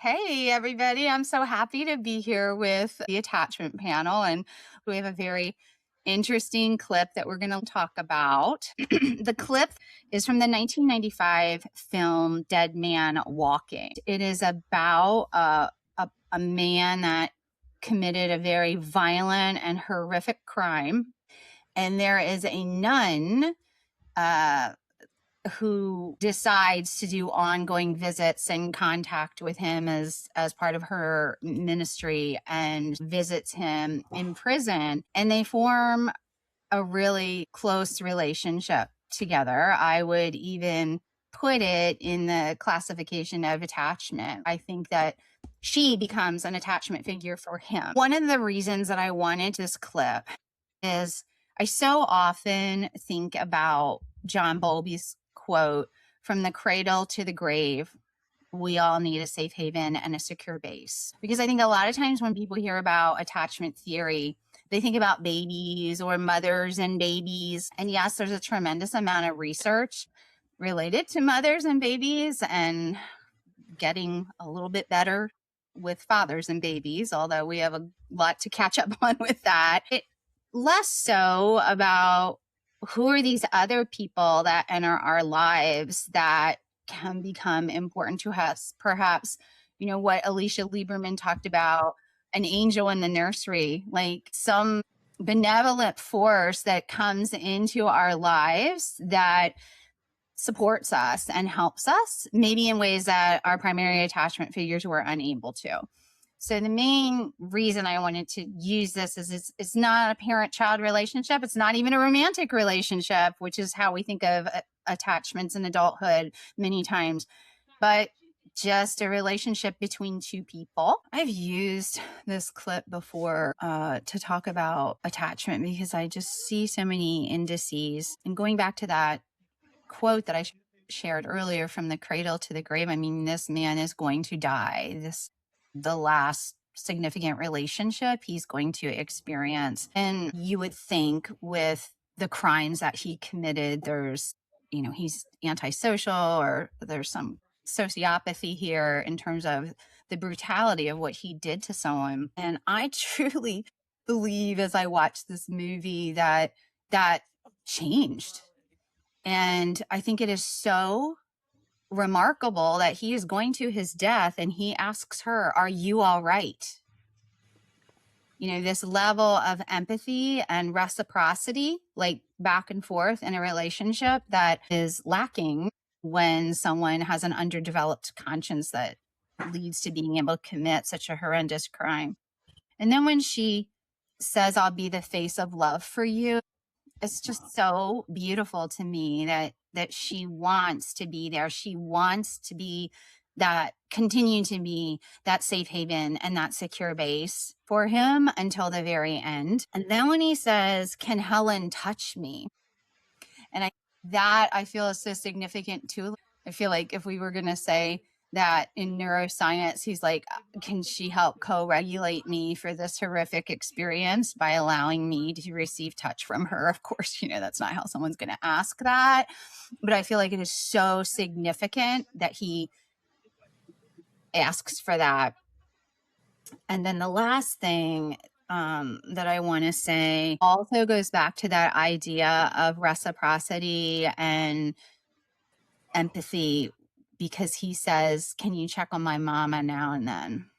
Hey, everybody. I'm so happy to be here with the attachment panel. And we have a very interesting clip that we're going to talk about. The clip is from the 1995 film Dead Man Walking. It is about a man that committed a very violent and horrific crime. And there is a nun uh, who decides to do ongoing visits and contact with him as part of her ministry and visits him in prison, and they form a really close relationship together. I would even put it in the classification of attachment. I think that she becomes an attachment figure for him. One of the reasons that I wanted this clip is I so often think about John Bowlby's quote, "From the cradle to the grave, we all need a safe haven and a secure base." Because I think a lot of times when people hear about attachment theory, they think about babies or mothers and babies. And yes, there's a tremendous amount of research related to mothers and babies and getting a little bit better with fathers and babies, although we have a lot to catch up on with that. Less so about who are these other people that enter our lives that can become important to us. Perhaps, what Alicia Lieberman talked about, an angel in the nursery, like some benevolent force that comes into our lives that supports us and helps us, maybe in ways that our primary attachment figures were unable to. So the main reason I wanted to use this is it's not a parent-child relationship. It's not even a romantic relationship, which is how we think of attachments in adulthood many times, but just a relationship between two people. I've used this clip before to talk about attachment because I just see so many indices. And going back to that quote that I shared earlier, from the cradle to the grave, I mean, this man is going to die. The last significant relationship he's going to experience. And you would think with the crimes that he committed, there's, he's antisocial or there's some sociopathy here in terms of the brutality of what he did to someone. And I truly believe as I watched this movie that changed. And I think it is so remarkable that he is going to his death and he asks her, "Are you all right?" This level of empathy and reciprocity, like back and forth in a relationship, that is lacking when someone has an underdeveloped conscience that leads to being able to commit such a horrendous crime. And then when she says, "I'll be the face of love for you," it's just so beautiful to me that she wants to be there. She wants to be continue to be that safe haven and that secure base for him until the very end. And then when he says, "Can Helen touch me?" And I feel is so significant too. I feel like if we were going to say that in neuroscience, he's like, "Can she help co-regulate me for this horrific experience by allowing me to receive touch from her?" Of course, that's not how someone's going to ask that. But I feel like it is so significant that he asks for that. And then the last thing that I want to say also goes back to that idea of reciprocity and empathy, because he says, "Can you check on my mama now and then?"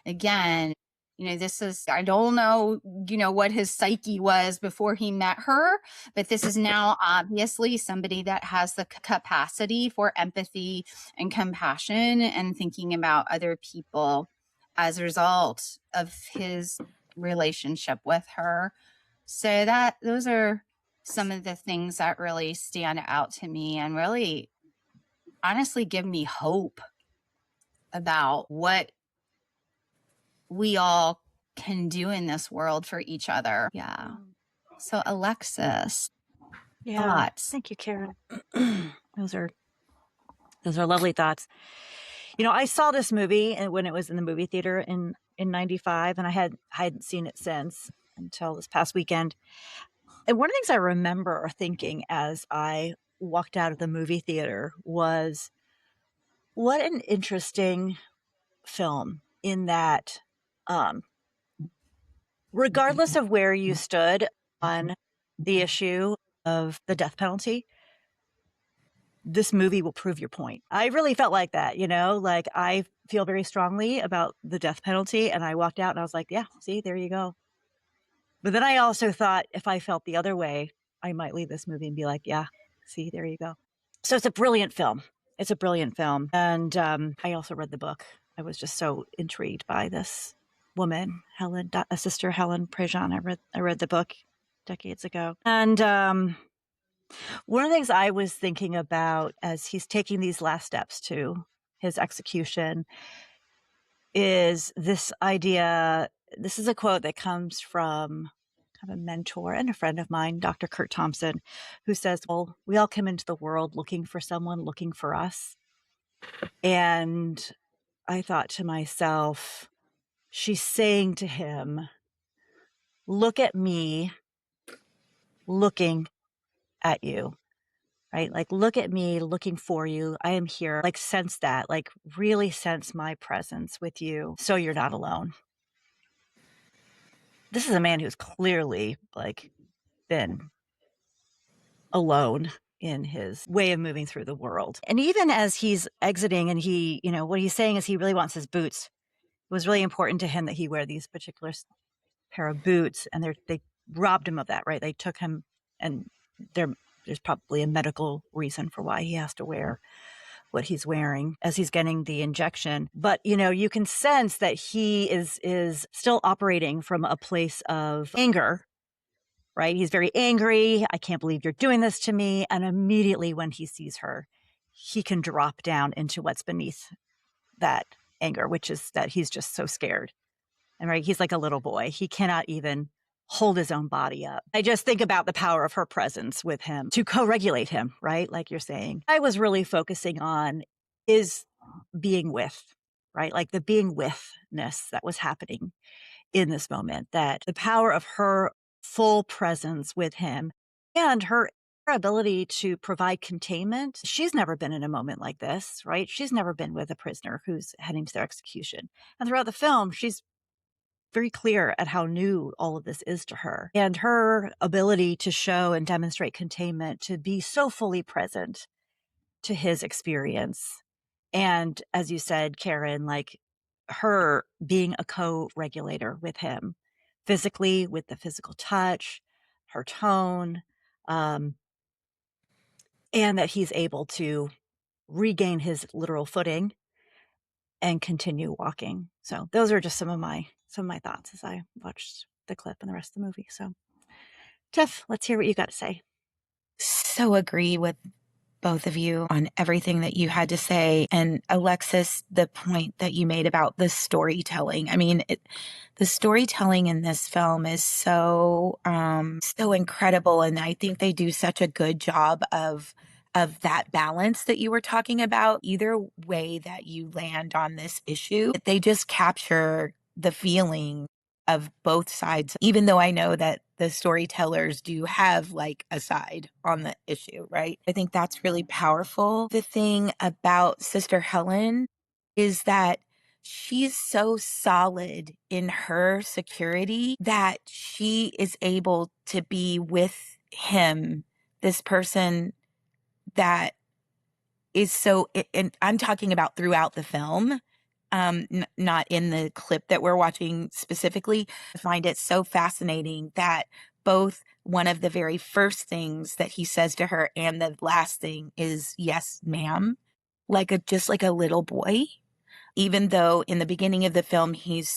Again, this is, I don't know, what his psyche was before he met her, but this is now obviously somebody that has the capacity for empathy and compassion and thinking about other people as a result of his relationship with her. So those are some of the things that really stand out to me and really honestly give me hope about what we all can do in this world for each other. Yeah. So Alexis, thoughts? Thank you, Karen. Those are lovely thoughts. I saw this movie when it was in the movie theater in 95, and I hadn't seen it since until this past weekend. And one of the things I remember thinking as I walked out of the movie theater was, what an interesting film in that, regardless of where you stood on the issue of the death penalty, this movie will prove your point. I really felt like that, like I feel very strongly about the death penalty. And I walked out and I was like, yeah, see, there you go. But then I also thought if I felt the other way, I might leave this movie and be like, yeah, see, there you go. So it's a brilliant film. It's a brilliant film. And I also read the book. I was just so intrigued by this woman, Sister Helen Prejean. I read the book decades ago. And one of the things I was thinking about as he's taking these last steps to his execution is this idea. This is a quote that comes from kind of a mentor and a friend of mine, Dr. Kurt Thompson, who says, well, we all come into the world looking for someone looking for us. And I thought to myself, she's saying to him, look at me looking at you, right? Like, look at me looking for you. I am here. Like, sense that, like, really sense my presence with you so you're not alone. This is a man who's clearly like been alone in his way of moving through the world. And even as he's exiting and he, what he's saying is he really wants his boots. It was really important to him that he wear these particular pair of boots, and they robbed him of that, right? They took him, and there's probably a medical reason for why he has to wear what he's wearing as he's getting the injection. But, you can sense that he is still operating from a place of anger, right? He's very angry. I can't believe you're doing this to me. And immediately when he sees her, he can drop down into what's beneath that anger, which is that he's just so scared. And right, he's like a little boy. He cannot even hold his own body up. I just think about the power of her presence with him to co-regulate him, right? Like you're saying. I was really focusing on is being with, right? Like the being withness that was happening in this moment, that the power of her full presence with him and her ability to provide containment. She's never been in a moment like this, right? She's never been with a prisoner who's heading to their execution. And throughout the film, she's very clear at how new all of this is to her, and her ability to show and demonstrate containment, to be so fully present to his experience. And as you said, Karen, like her being a co-regulator with him physically, with the physical touch, her tone, and that he's able to regain his literal footing and continue walking. So those are just some of my thoughts as I watched the clip and the rest of the movie. So Tif, let's hear what you got to say. So agree with both of you on everything that you had to say. And Alexis, the point that you made about the storytelling. I mean, the storytelling in this film is so incredible. And I think they do such a good job of that balance that you were talking about. Either way that you land on this issue, they just capture the feeling of both sides, even though I know that the storytellers do have like a side on the issue, right? I think that's really powerful. The thing about Sister Helen is that she's so solid in her security that she is able to be with him, this person that is so, and I'm talking about throughout the film, not in the clip that we're watching specifically. I find it so fascinating that both one of the very first things that he says to her and the last thing is, yes, ma'am, just like a little boy. Even though in the beginning of the film, he's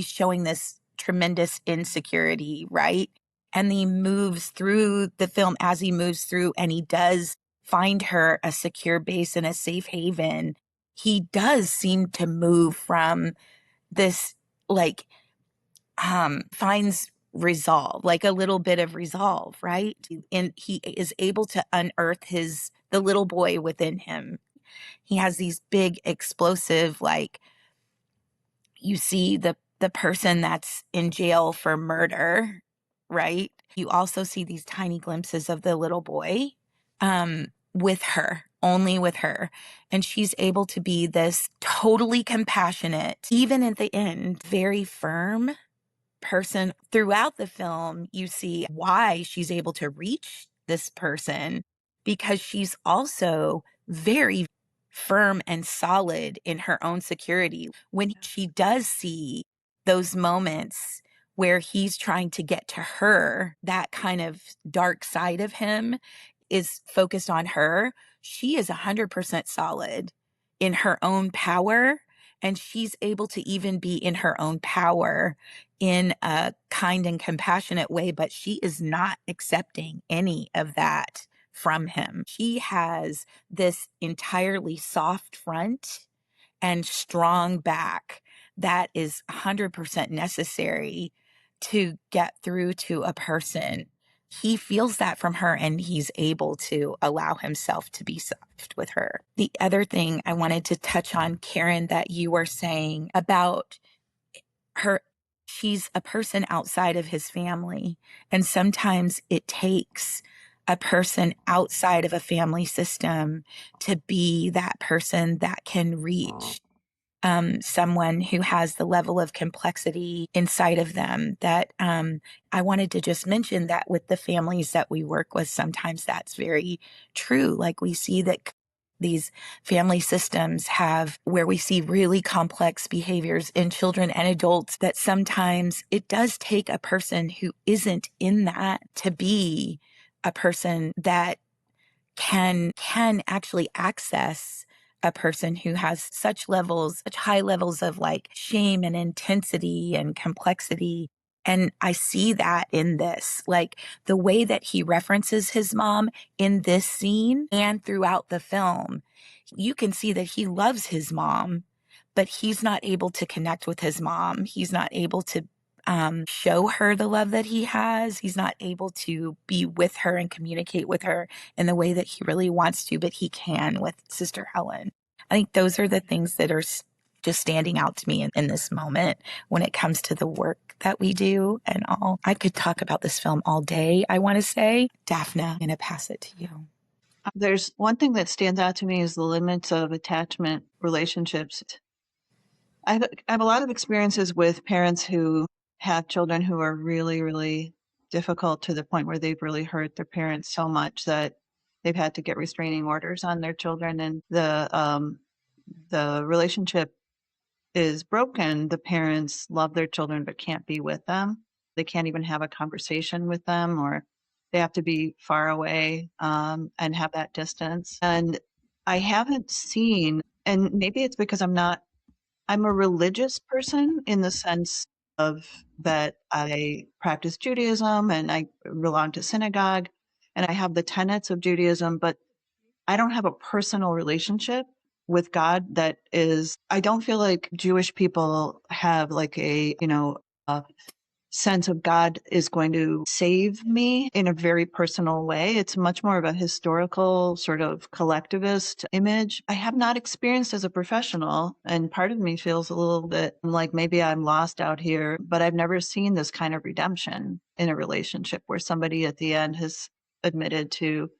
showing this tremendous insecurity, right? And he moves through the film as he moves through, and he does find her a secure base and a safe haven. He does seem to move from this, finds resolve, like a little bit of resolve, right? And he is able to unearth the little boy within him. He has these big explosive, you see the person that's in jail for murder, right? You also see these tiny glimpses of the little boy with her, only with her. And she's able to be this totally compassionate, even at the end, very firm person. Throughout the film, you see why she's able to reach this person, because she's also very firm and solid in her own security. When she does see those moments where he's trying to get to her, that kind of dark side of him is focused on her. She is 100% solid in her own power, and she's able to even be in her own power in a kind and compassionate way, but she is not accepting any of that from him. She has this entirely soft front and strong back that is 100% necessary to get through to a person. He feels that from her, and he's able to allow himself to be soft with her. The other thing I wanted to touch on, Karen, that you were saying about her, she's a person outside of his family. And sometimes it takes a person outside of a family system to be that person that can reach someone who has the level of complexity inside of them. That I wanted to just mention that with the families that we work with, sometimes that's very true. Like we see that these family systems have where we see really complex behaviors in children and adults, that sometimes it does take a person who isn't in that to be a person that can actually access a person who has such high levels of like shame and intensity and complexity. And I see that in this, like the way that he references his mom in this scene and throughout the film, you can see that he loves his mom, but he's not able to connect with his mom. He's not able to show her the love that he has. He's not able to be with her and communicate with her in the way that he really wants to, but he can with Sister Helen. I think those are the things that are just standing out to me in this moment when it comes to the work that we do and all. I could talk about this film all day, I want to say. Dafna, I'm going to pass it to you. There's one thing that stands out to me is the limits of attachment relationships. I have a lot of experiences with parents who have children who are really, really difficult to the point where they've really hurt their parents so much that they've had to get restraining orders on their children, and the relationship is broken. The parents love their children but can't be with them. They can't even have a conversation with them, or they have to be far away and have that distance. And I haven't seen, and maybe it's because I'm a religious person in the sense of that I practice Judaism and I belong to synagogue and I have the tenets of Judaism, but I don't have a personal relationship with God that is, I don't feel like Jewish people have like a sense of God is going to save me in a very personal way. It's much more of a historical sort of collectivist image. I have not experienced as a professional, and part of me feels a little bit like maybe I'm lost out here, but I've never seen this kind of redemption in a relationship where somebody at the end has admitted to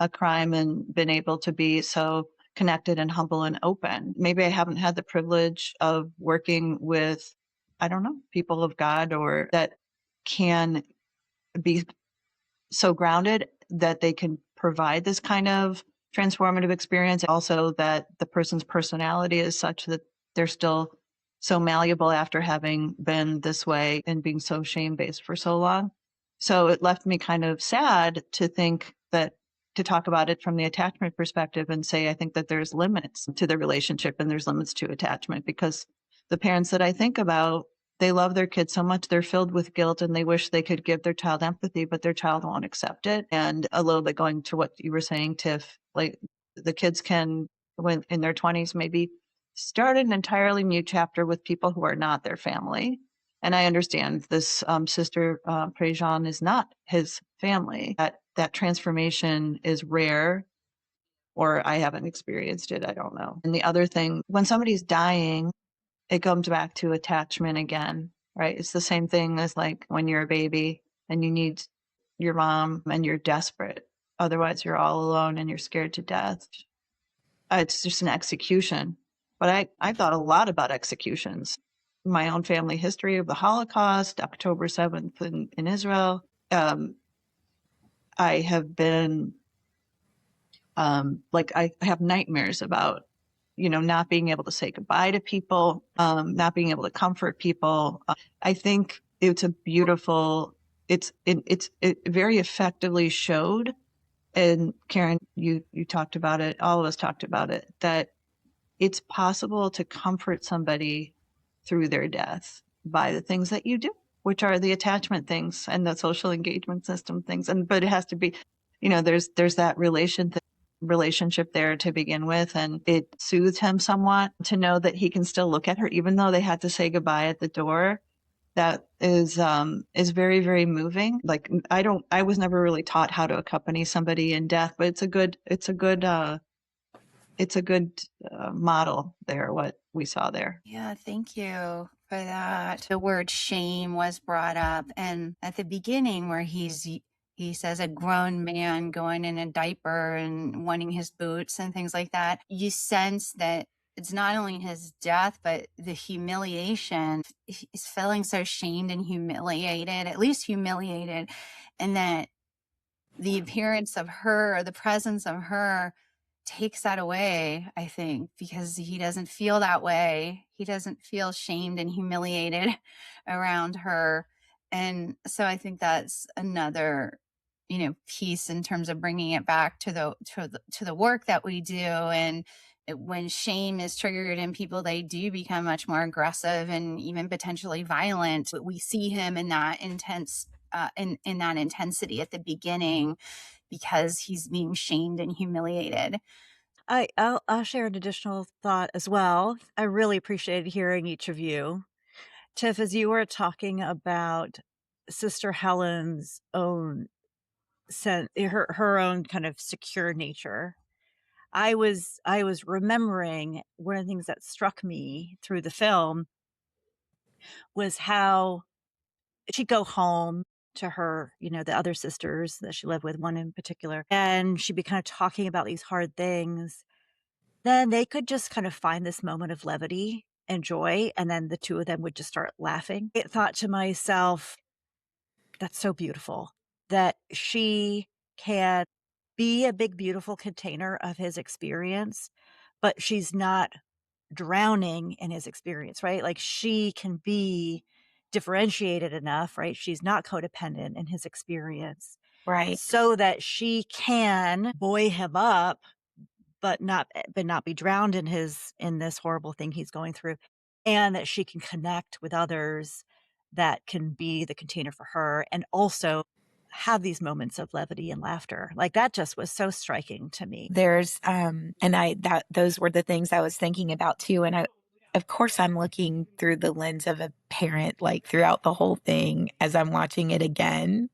a crime and been able to be so connected and humble and open. Maybe I haven't had the privilege of working with, I don't know, people of God or that can be so grounded that they can provide this kind of transformative experience. Also that the person's personality is such that they're still so malleable after having been this way and being so shame-based for so long. So it left me kind of sad to think that, to talk about it from the attachment perspective and say, I think that there's limits to the relationship and there's limits to attachment, because the parents that I think about, they love their kids so much, they're filled with guilt and they wish they could give their child empathy, but their child won't accept it. And a little bit going to what you were saying, Tiff, like the kids can, when in their 20s, maybe start an entirely new chapter with people who are not their family. And I understand this sister Prejean is not his family. That transformation is rare, or I haven't experienced it. I don't know. And the other thing, when somebody's dying, it comes back to attachment again, right? It's the same thing as like when you're a baby and you need your mom and you're desperate. Otherwise, you're all alone and you're scared to death. it's just an execution. But I thought a lot about executions. My own family history of the Holocaust, October 7th in Israel. I have been I have nightmares about, not being able to say goodbye to people, not being able to comfort people. I think it's a beautiful, it very effectively showed. And Karen, you talked about it. All of us talked about it, that it's possible to comfort somebody through their death by the things that you do, which are the attachment things and the social engagement system things. But it has to be, there's that relationship there to begin with, and it soothed him somewhat to know that he can still look at her, even though they had to say goodbye at the door. That is very, very moving. Like I was never really taught how to accompany somebody in death, but it's a good model there, what we saw there. Yeah, thank you for that. The word shame was brought up, and at the beginning where he says a grown man going in a diaper and wanting his boots and things like that, you sense that it's not only his death, but the humiliation. He's feeling so shamed and humiliated, at least humiliated, and that the appearance of her, or the presence of her, takes that away, I think, because he doesn't feel that way. He doesn't feel shamed and humiliated around her. And so I think that's another, piece in terms of bringing it back to the work that we do. And when shame is triggered in people, they do become much more aggressive and even potentially violent. But we see him in that in that intensity at the beginning, because he's being shamed and humiliated. I'll share an additional thought as well. I really appreciated hearing each of you. Tiff, as you were talking about Sister Helen's own her own kind of secure nature, I was remembering one of the things that struck me through the film was how she'd go home to her, the other sisters that she lived with, one in particular, and she'd be kind of talking about these hard things. Then they could just kind of find this moment of levity and joy, and then the two of them would just start laughing. I thought to myself, that's so beautiful that she can be a big, beautiful container of his experience, but she's not drowning in his experience, right? Like she can be differentiated enough, right? She's not codependent in his experience, Right. so that she can buoy him up, but not be drowned in this horrible thing he's going through, and that she can connect with others that can be the container for her, and also have these moments of levity and laughter. Like that just was so striking to me. There's those were the things I was thinking about too. And of course I'm looking through the lens of a parent, like throughout the whole thing as I'm watching it again.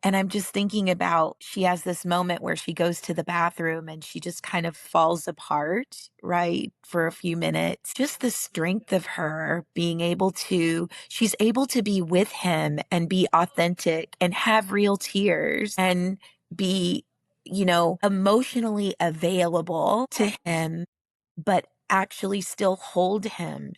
And I'm just thinking about, she has this moment where she goes to the bathroom and she just kind of falls apart, right, for a few minutes. Just the strength of her she's able to be with him and be authentic and have real tears and be, emotionally available to him, but actually still hold him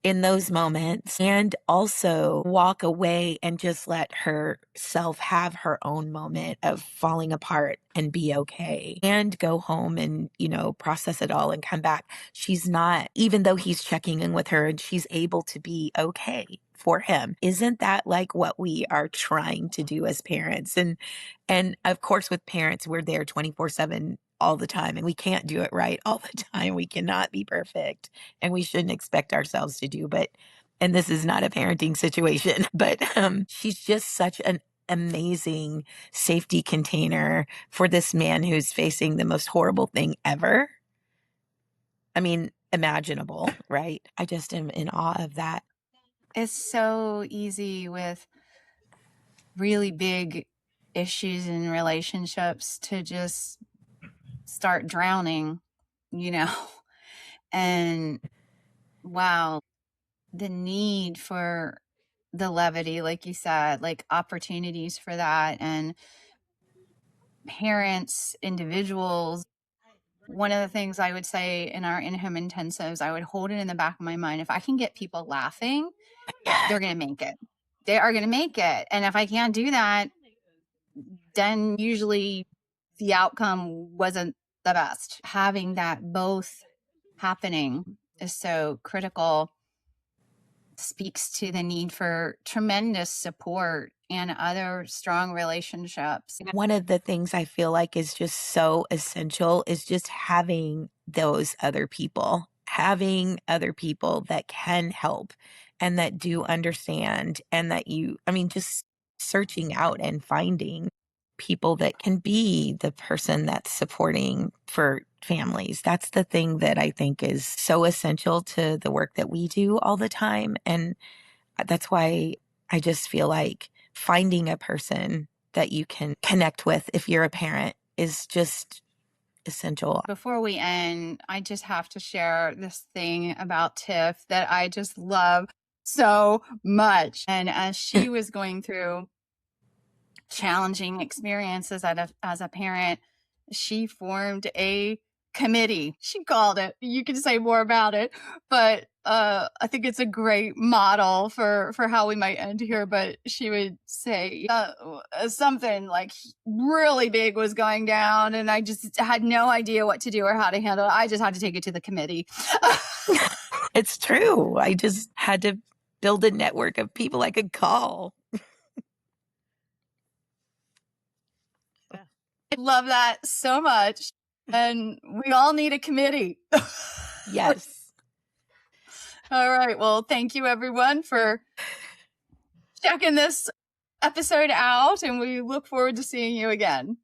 in those moments, and also walk away and just let herself have her own moment of falling apart and be okay, and go home and, process it all and come back. She's not, even though he's checking in with her and she's able to be okay for him. Isn't that like what we are trying to do as parents? And of course, with parents, we're there 24/7 all the time, and we can't do it right all the time. We cannot be perfect, and we shouldn't expect ourselves to do. And this is not a parenting situation, but she's just such an amazing safety container for this man who's facing the most horrible thing ever. I mean, imaginable, right? I just am in awe of that. It's so easy with really big issues in relationships to just start drowning, you know. And wow, the need for the levity, like you said, like opportunities for that, and parents, individuals, One of the things I would say in our in-home intensives, I would hold it in the back of my mind. If I can get people laughing, they're going to make it. They are going to make it. And if I can't do that, then usually the outcome wasn't the best. Having that both happening is so critical. Speaks to the need for tremendous support and other strong relationships. One of the things I feel like is just so essential is just having those other people, having other people that can help and that do understand, and that just searching out and finding people that can be the person that's supporting for families. That's the thing that I think is so essential to the work that we do all the time. And that's why I just feel like finding a person that you can connect with if you're a parent is just essential. Before we end, I just have to share this thing about Tif that I just love so much. And as she was going through challenging experiences as a parent, she formed a committee. She called it. You can say more about it, but I think it's a great model for how we might end here. But she would say something like really big was going down, and I just had no idea what to do or how to handle it. I just had to take it to the committee. It's true. I just had to build a network of people I could call. I love that so much. And we all need a committee. Yes. All right. Well, thank you everyone for checking this episode out, and we look forward to seeing you again.